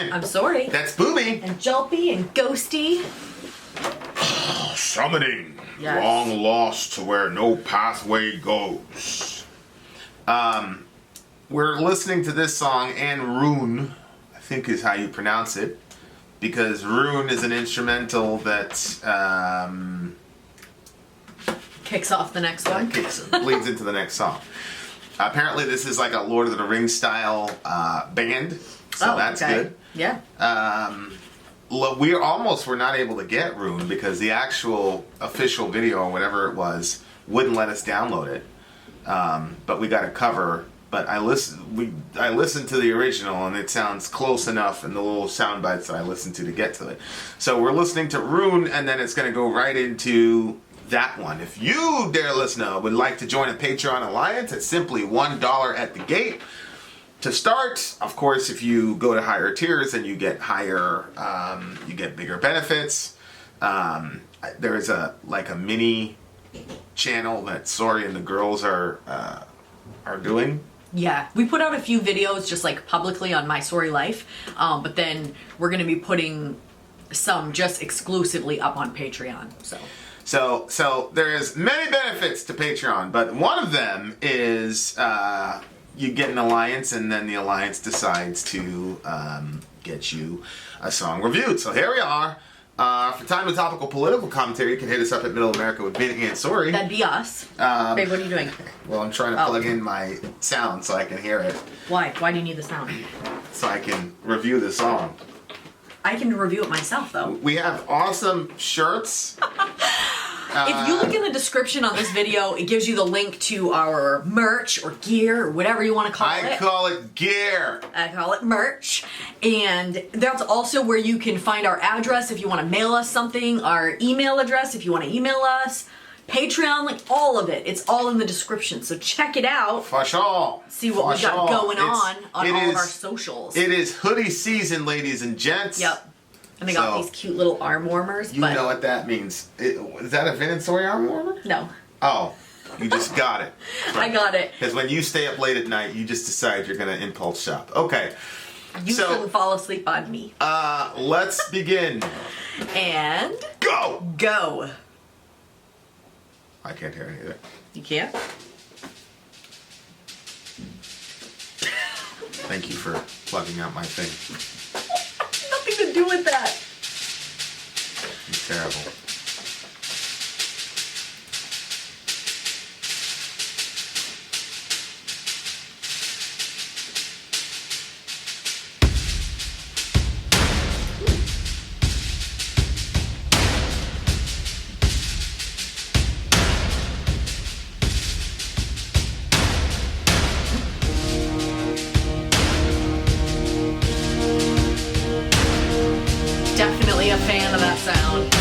Rhun. I'm Sori. That's Booby. And Julpy and Ghosty. Summoning. Yes. Long lost to where no pathway goes. We're listening to this song and Rhun, I think is how you pronounce it, because Rhun is an instrumental that Kicks off the next one. bleeds into the next song. Apparently this is like a Lord of the Rings style band, so that's good. Yeah. We were not able to get Rhun because the actual official video or whatever it was wouldn't let us download it. But we got a cover. But I listened to the original and it sounds close enough in the little sound bites that I listened to get to it. So we're listening to Rhun and then it's going to go right into that one. If you, dear listener, would like to join a Patreon alliance, it's simply $1 at the gate. To start, of course, if you go to higher tiers, then you get you get bigger benefits. There is a mini channel that Sori and the girls are doing. Yeah, we put out a few videos just like publicly on My Sori Life, but then we're going to be putting some just exclusively up on Patreon. So there's many benefits to Patreon, but one of them is you get an alliance, and then the alliance decides to get you a song reviewed. So here we are. For time and topical political commentary, you can hit us up at Middle America with Vin and Sori. That'd be us. Babe, what are you doing? Well, I'm trying to plug in my sound so I can hear it. Why? Why do you need the sound? So I can review the song. I can review it myself, though. We have awesome shirts. If you look in the description on this video, it gives you the link to our merch or gear or whatever you want to call it. I call it gear. I call it merch. And that's also where you can find our address if you want to mail us something, our email address if you want to email us, Patreon, like all of it. It's all in the description. So check it out. For sure. See what we got going on all of our socials. It is hoodie season, ladies and gents. Yep. And they got these cute little arm warmers. You know what that means. Is that a Vin and Sori arm warmer? No. Oh, you just got it. I got it. Because when you stay up late at night, you just decide you're going to impulse shop. Okay. You shouldn't fall asleep on me. Let's begin. And... Go! I can't hear it either. You can't? Thank you for plugging out my thing. Nothing to do with that. It's terrible. Definitely a fan of that sound.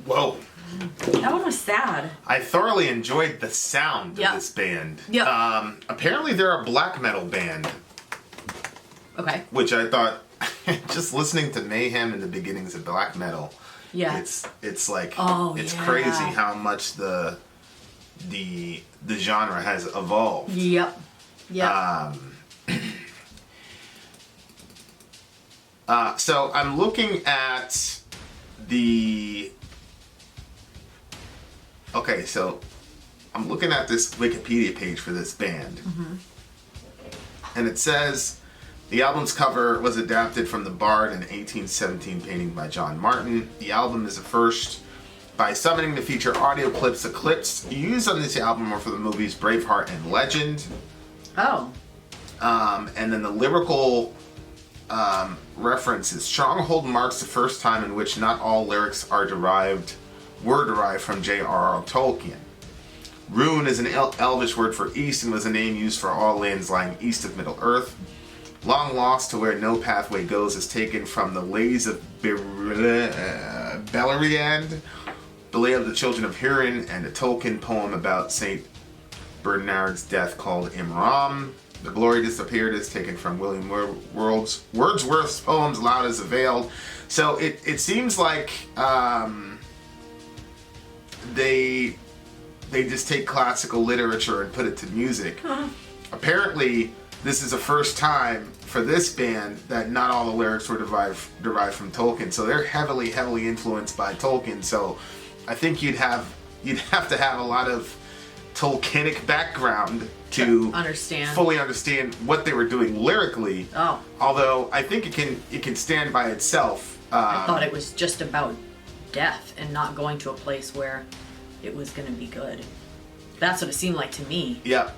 Whoa. That one was sad. I thoroughly enjoyed the sound of this band. Yep. Apparently they're a black metal band. Okay. Which I thought, just listening to Mayhem and the beginnings of black metal, Yeah. it's like, it's yeah. crazy how much the genre has evolved. Yep. Yep. So I'm looking at so I'm looking at this Wikipedia page for this band. Mm-hmm. And it says the album's cover was adapted from The Bard, an 1817 painting by John Martin. The album is the first by summoning to feature audio clips. The clips used on this album are for the movies Braveheart and Legend. Oh. And then the lyrical reference is Stronghold marks the first time in which not all lyrics were derived from J.R.R. Tolkien. Rhun is an Elvish word for east and was a name used for all lands lying east of Middle-earth. Long lost to where no pathway goes is taken from the Lays of Beleriand, the Lay of the Children of Hurin, and a Tolkien poem about St. Bernard's death called Imram. The Glory Disappeared is taken from William Wordsworth's poems Loud as a Veil. So it seems like they just take classical literature and put it to music. Uh-huh. Apparently, this is the first time for this band that not all the lyrics were derived from Tolkien. So they're heavily influenced by Tolkien. So I think you'd have to have a lot of Tolkienic background to fully understand what they were doing lyrically. Oh. Although I think it can stand by itself. I thought it was just about death and not going to a place where it was going to be good. That's what it seemed like to me. Yeah.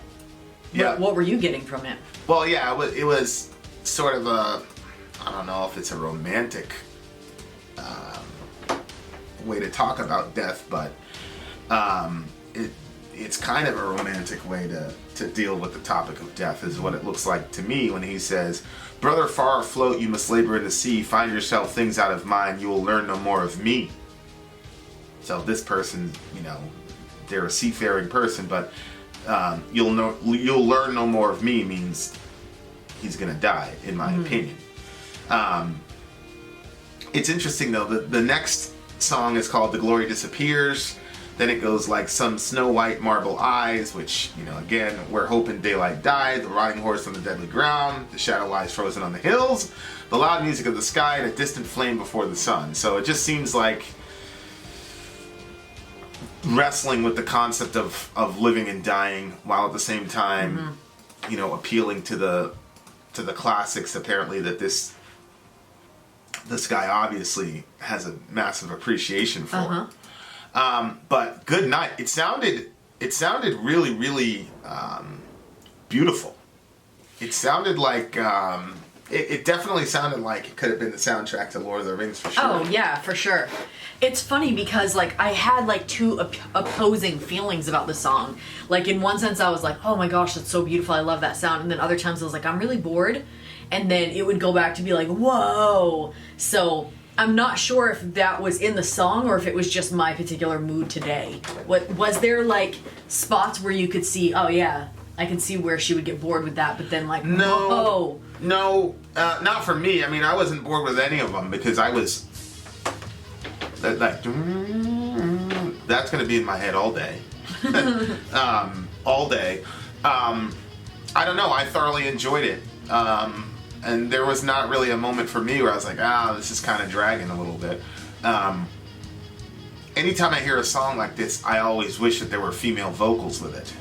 Yeah. What were you getting from it? Well, yeah, it was sort of I don't know if it's a romantic way to talk about death, but it's kind of a romantic way to deal with the topic of death, is what it looks like to me when he says, "Brother, far afloat, you must labor in the sea. Find yourself things out of mine. You will learn no more of me." So this person, they're a seafaring person, but you'll learn no more of me means he's gonna die, in my opinion. It's interesting though. The next song is called "The Glory Disappears." Then it goes like "Some snow white marble eyes," which, again, "Where hope and daylight died, the rotting horse on the deadly ground, the shadow lies frozen on the hills, the loud music of the sky, and a distant flame before the sun." So it just seems like wrestling with the concept of living and dying, while at the same time, appealing to the classics. Apparently, that this guy obviously has a massive appreciation for. But "Good Night," it sounded really, really beautiful. It sounded like it definitely sounded like it could have been the soundtrack to Lord of the Rings for sure. Oh yeah, for sure. It's funny because I had two opposing feelings about the song. In one sense I was like, oh my gosh, that's so beautiful, I love that sound, and then other times I was like, I'm really bored, and then it would go back to be like, whoa. So I'm not sure if that was in the song or if it was just my particular mood today. What was there spots where you could see, oh yeah, I can see where she would get bored with that, but then No, not for me. I mean, I wasn't bored with any of them because I was that's going to be in my head all day. All day. I don't know. I thoroughly enjoyed it. And there was not really a moment for me where I was like, this is kind of dragging a little bit. Anytime I hear a song like this, I always wish that there were female vocals with it.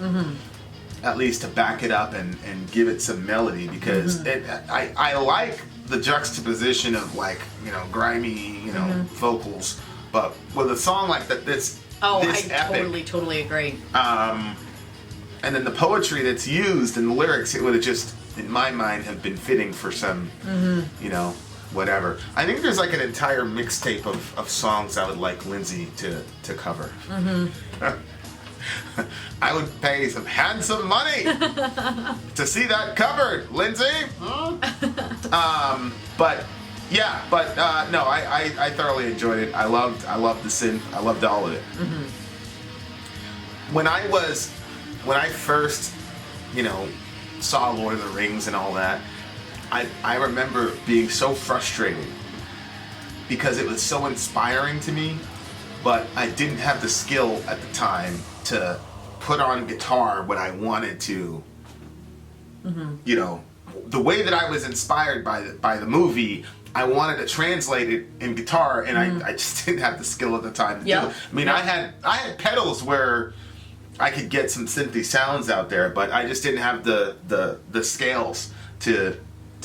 At least to back it up and give it some melody, because I like the juxtaposition of grimy, vocals, but with a song like that, this epic, totally agree. And then the poetry that's used in the lyrics, it would have just, in my mind, have been fitting for some, whatever. I think there's an entire mixtape of songs I would like Lindsay to cover. I would pay some handsome money to see that covered, Lindsay. But Yeah, but no, I thoroughly enjoyed it. I loved the synth. I loved all of it. When I first, saw Lord of the Rings and all that, I remember being so frustrated because it was so inspiring to me, but I didn't have the skill at the time to put on guitar when I wanted to. The way that I was inspired by the movie, I wanted to translate it in guitar, and I just didn't have the skill at the time to do it. I mean, I had pedals where I could get some synthy sounds out there, but I just didn't have the scales to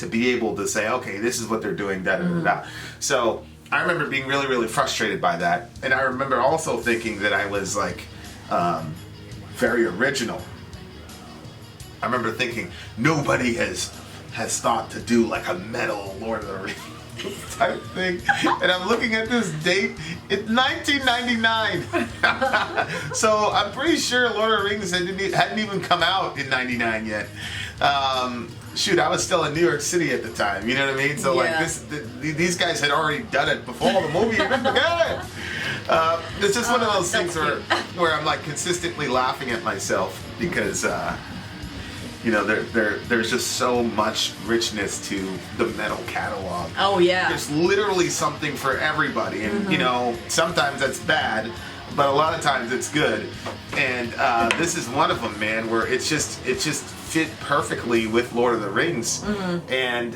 be able to say, okay, this is what they're doing, da da da da. So I remember being really, really frustrated by that, and I remember also thinking that I was like very original. I remember thinking nobody has thought to do like a metal Lord of the Rings type thing, and I'm looking at this date. It's 1999, so I'm pretty sure Lord of the Rings hadn't even come out in '99 yet. Shoot, I was still in New York City at the time. You know what I mean? So like these guys had already done it before the movie even began. It's just one of those things where I'm like consistently laughing at myself because. There's just so much richness to the metal catalog. Oh yeah. There's literally something for everybody, and sometimes that's bad, but a lot of times it's good. And this is one of them, man, where it just fit perfectly with Lord of the Rings. And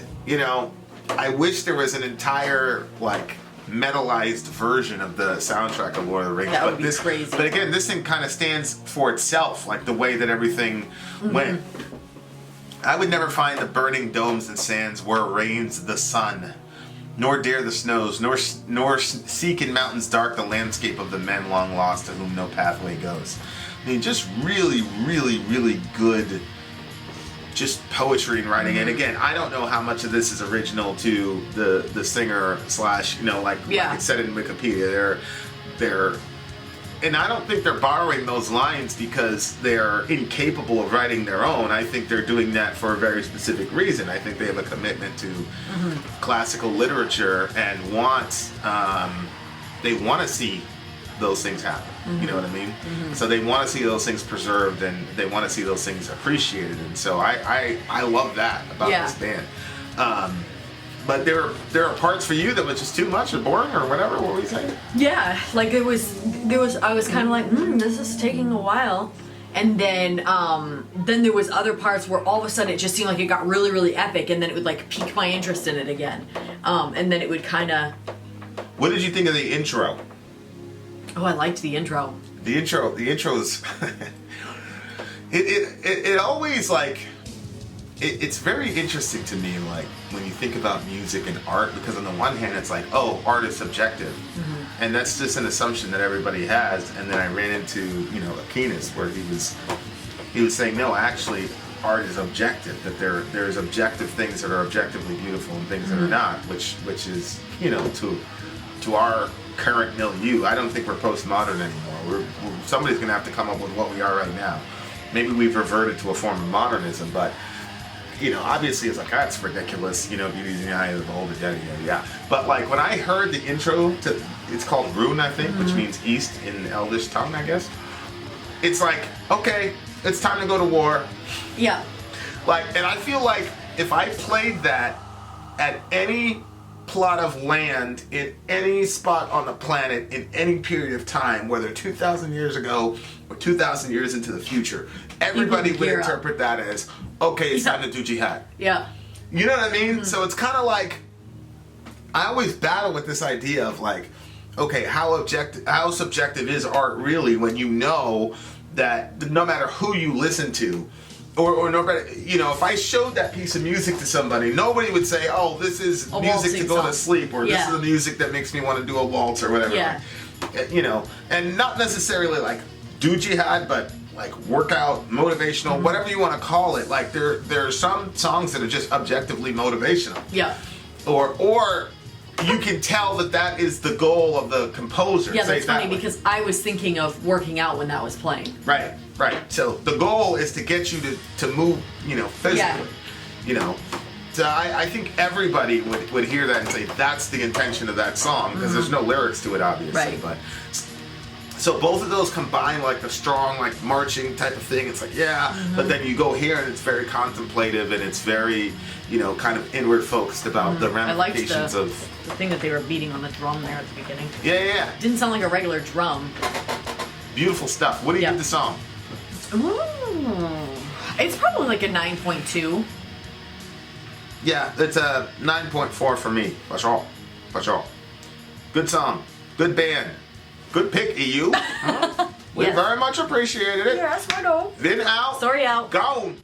I wish there was an entire like metalized version of the soundtrack of Lord of the Rings. That would be crazy. But again, this thing kind of stands for itself, like the way that everything went. I would never find the burning domes and sands where reigns the sun, nor dare the snows, nor seek in mountains dark the landscape of the men long lost to whom no pathway goes. I mean, just really, really, really good just poetry and writing. And again, I don't know how much of this is original to the singer slash, like it said in Wikipedia. They're and I don't think they're borrowing those lines because they're incapable of writing their own. I think they're doing that for a very specific reason. I think they have a commitment to classical literature and they want to see those things happen. You know what I mean? So they want to see those things preserved and they want to see those things appreciated. And so I love that about this band. But there are parts for you that was just too much or boring or whatever. What were you saying? Yeah, like there was. I was kind of like, this is taking a while, and then there was other parts where all of a sudden it just seemed like it got really, really epic, and then it would like pique my interest in it again, and then it would kind of. What did you think of the intro? Oh, I liked the intro. The intro is. it always like. It's very interesting to me, like, when you think about music and art, because on the one hand, it's like, oh, art is subjective. And that's just an assumption that everybody has. And then I ran into, Aquinas, where he was saying, no, actually, art is objective, that there's objective things that are objectively beautiful and things that are not, which is, to our current milieu. I don't think we're postmodern anymore. Somebody's going to have to come up with what we are right now. Maybe we've reverted to a form of modernism, but obviously it's like, that's ridiculous, beauty is in the eye of the beholder, yada, yada, yada. But like when I heard the intro to, it's called Rhun, I think, which means east in Elvish tongue, I guess. It's like, okay, it's time to go to war. Yeah. Like, and I feel like if I played that at any plot of land in any spot on the planet in any period of time, whether 2,000 years ago or 2,000 years into the future, everybody would interpret that as, okay, it's time to do jihad. Yeah. You know what I mean? So it's kind of like, I always battle with this idea of like, okay, how subjective is art really when you know that no matter who you listen to, or nobody, if I showed that piece of music to somebody, nobody would say, oh, this is music to go to sleep, or this is the music that makes me want to do a waltz or whatever. Yeah. And not necessarily like do jihad, but like workout, motivational, whatever you want to call it. Like there are some songs that are just objectively motivational. Yeah. Or you can tell that is the goal of the composer. Yeah, that's funny because I was thinking of working out when that was playing. Right. So the goal is to get you to move, physically. I think everybody would hear that and say that's the intention of that song because there's no lyrics to it, obviously. Right. But so both of those combine like the strong like marching type of thing. It's like but then you go here and it's very contemplative and it's very kind of inward focused about the ramifications of the thing that they were beating on the drum there at the beginning. Yeah. Didn't sound like a regular drum. Beautiful stuff. What do you give the song? Ooh. It's probably like a 9.2. Yeah, it's a 9.4 for me. For sure. Good song. Good band. Good pick, EU. We very much appreciated it. Yes, I know. Vin out. Sorry out. Gone.